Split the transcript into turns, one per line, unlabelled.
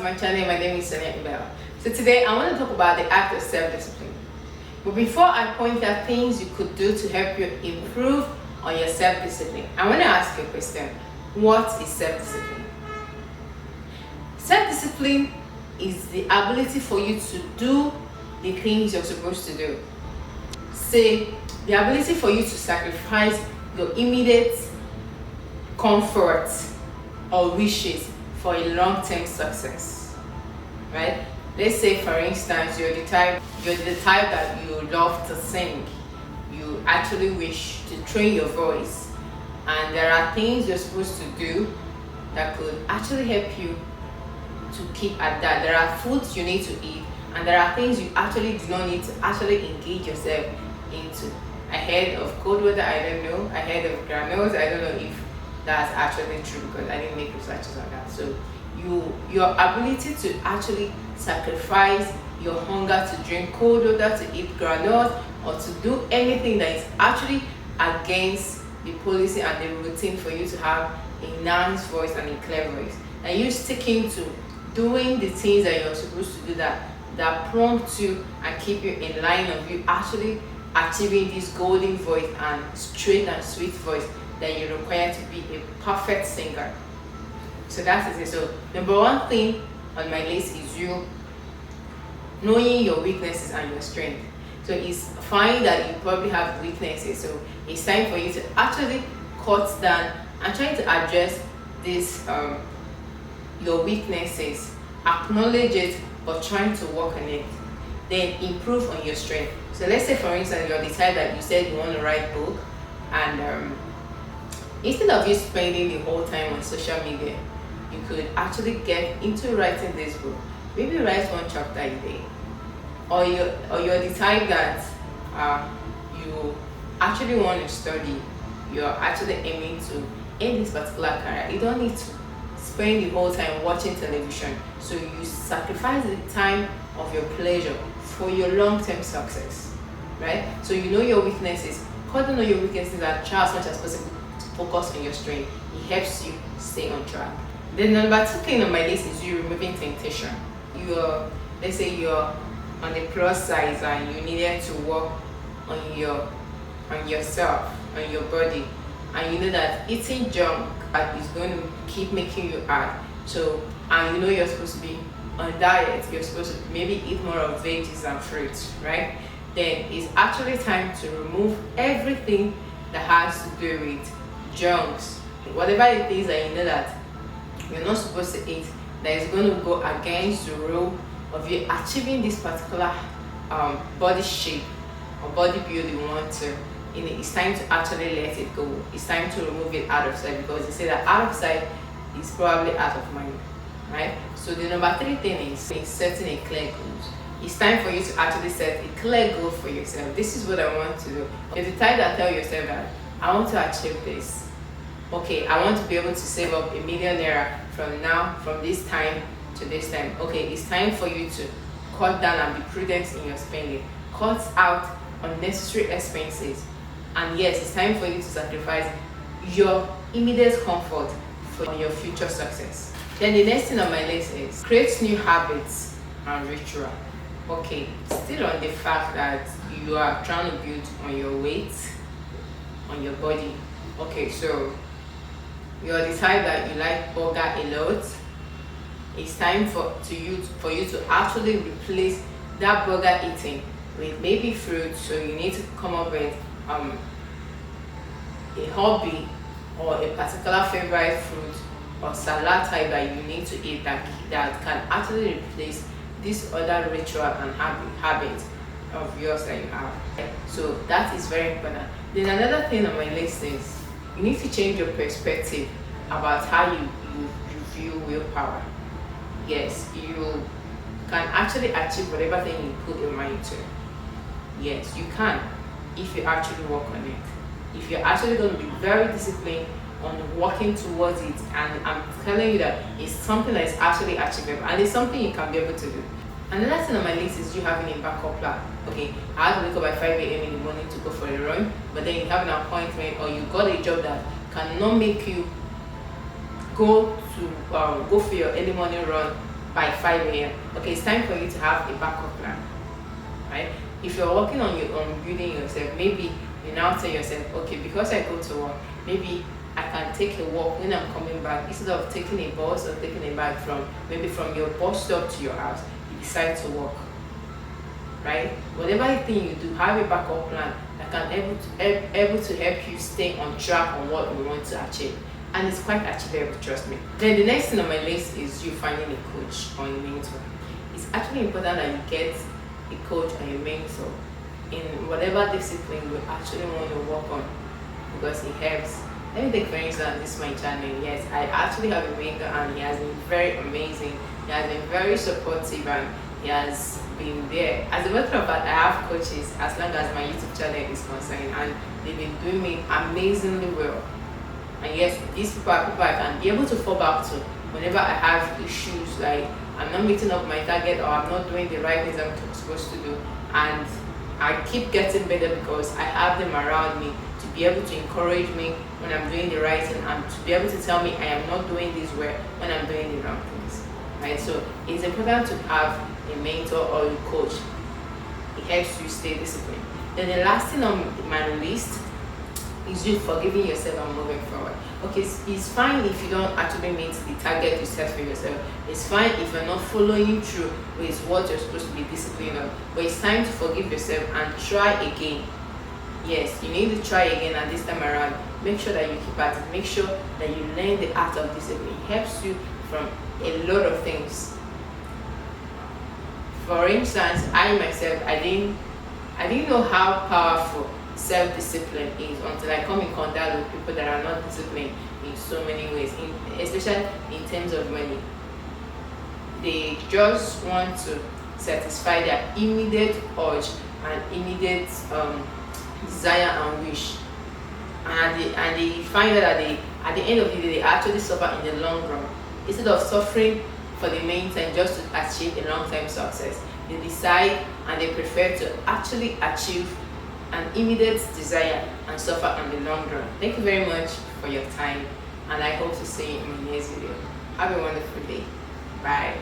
my channel. My name is Sonia Ibel. So today I want to talk about the act of self-discipline. But before I point out things you could do to help you improve on your self-discipline, I want to ask you a question. What is self-discipline? Self-discipline is the ability for you to do the things you're supposed to do. Say, the ability for you to sacrifice your immediate comfort or wishes for a long-term success, right? Let's say, for instance, you're the type that you love to sing. You actually wish to train your voice, and there are things you're supposed to do that could actually help you to keep at that. There are foods you need to eat, and there are things you actually do not need to actually engage yourself into. Ahead of cold weather, I don't know. Ahead of granules, I don't know if that's actually true because I didn't make researches on that. So your ability to actually sacrifice your hunger to drink cold water, to eat granules, or to do anything that is actually against the policy and the routine for you to have a nice voice and a clear voice, and you sticking to doing the things that you're supposed to do that prompt you and keep you in line of you actually achieving this golden voice and straight and sweet voice that you require to be a perfect singer. So that is it. So number one thing on my list is you knowing your weaknesses and your strength. So it's fine that you probably have weaknesses, so it's time for you to actually cut down and try to address this your weaknesses, acknowledge it, but trying to work on it, then improve on your strength. So let's say, for instance, you're the type that you said you want to write book, and instead of you spending the whole time on social media, you could actually get into writing this book. Maybe write one chapter a day. Or you're the type that you actually want to study, you're actually aiming to end this particular career. You don't need to spend the whole time watching television. So you sacrifice the time of your pleasure for your long-term success, right? So you know your weaknesses. How to know your weaknesses and try as much as possible to focus on your strength. It helps you stay on track. Then number two thing on my list is you removing temptation. Let's say you're on the plus size and you needed to work on yourself, on your body, and you know that eating junk is going to keep making you hard. So, and you know you're supposed to be on diet, you're supposed to maybe eat more of veggies and fruits, right? Then it's actually time to remove everything that has to do with junks, whatever it is that you know that you're not supposed to eat, that is going to go against the rule of you achieving this particular body shape or body build you want to. It's time to actually let it go. It's time to remove it out of sight, because they say that out of sight is probably out of mind, right? So the number three thing is setting a clear goal. It's time for you to actually set a clear goal for yourself. This is what I want to do. You're the type that tell yourself that I want to achieve this. Okay, I want to be able to save up ₦1 million from this time to this time. Okay, it's time for you to cut down and be prudent in your spending. Cut out unnecessary expenses. And yes, it's time for you to sacrifice your immediate comfort for your future success. Then the next thing on my list is create new habits and ritual. Okay, still on the fact that you are trying to build on your weight, on your body. Okay, so you're the type that you like burger a lot. It's time for you to actually replace that burger eating with maybe fruit. So you need to come up with a hobby or a particular favorite fruit or salad type that you need to eat that can actually replace this other ritual and habit of yours that you have. So that is very important. Then another thing on my list is you need to change your perspective about how you view willpower. Yes, you can actually achieve whatever thing you put your mind to. Yes, you can if you actually work on it. If you're actually going to be very disciplined on working towards it, and I'm telling you that it's something that is actually achievable and it's something you can be able to do. Another thing on my list is you having a backup plan. Okay, I have to wake up by 5 a.m. in the morning to go for a run, but then you have an appointment or you got a job that cannot make you go for your early morning run by 5 a.m. Okay, it's time for you to have a backup plan, right? If you're working on building yourself, maybe you now tell yourself, okay, because I go to work, maybe I can take a walk when I'm coming back instead of taking a bus or taking a bike from your bus stop to your house. You decide to walk, right? Whatever thing you do, have a backup plan that can able to help you stay on track on what you want to achieve. And it's quite achievable, trust me. Then the next thing on my list is you finding a coach or a mentor. It's actually important that you get a coach or a mentor in whatever discipline you actually want to work on, because it helps. Let me take for instance this my channel. Yes, I actually have a mentor and he has been very amazing. He has been very supportive and he has been there. As a matter of fact, I have coaches as long as my YouTube channel is concerned, and they've been doing me amazingly well. And yes, these people are people I can be able to fall back to whenever I have issues like I'm not meeting up my target or I'm not doing the right things I'm supposed to do. And I keep getting better because I have them around me to be able to encourage me when I'm doing the right thing and to be able to tell me I am not doing this well when I'm doing the wrong things. Right? So it's important to have a mentor or a coach. It helps you stay disciplined. Then the last thing on my list is you forgiving yourself and moving forward. Okay, it's fine if you don't actually meet the target you set for yourself. It's fine if you're not following through with what you're supposed to be disciplined on. But it's time to forgive yourself and try again. Yes, you need to try again, and this time around, make sure that you keep at it. Make sure that you learn the art of discipline. It helps you from a lot of things. For instance, I myself, I didn't know how powerful self-discipline is until I come in contact with people that are not disciplined in so many ways, especially in terms of money. They just want to satisfy their immediate urge and immediate desire and wish, and they find out that at the end of the day they actually suffer in the long run. Instead of suffering for the main time just to achieve a long-term success, they decide and they prefer to actually achieve an immediate desire and suffer on the long run. Thank you very much for your time, and I hope to see you in my next video. Have a wonderful day. Bye.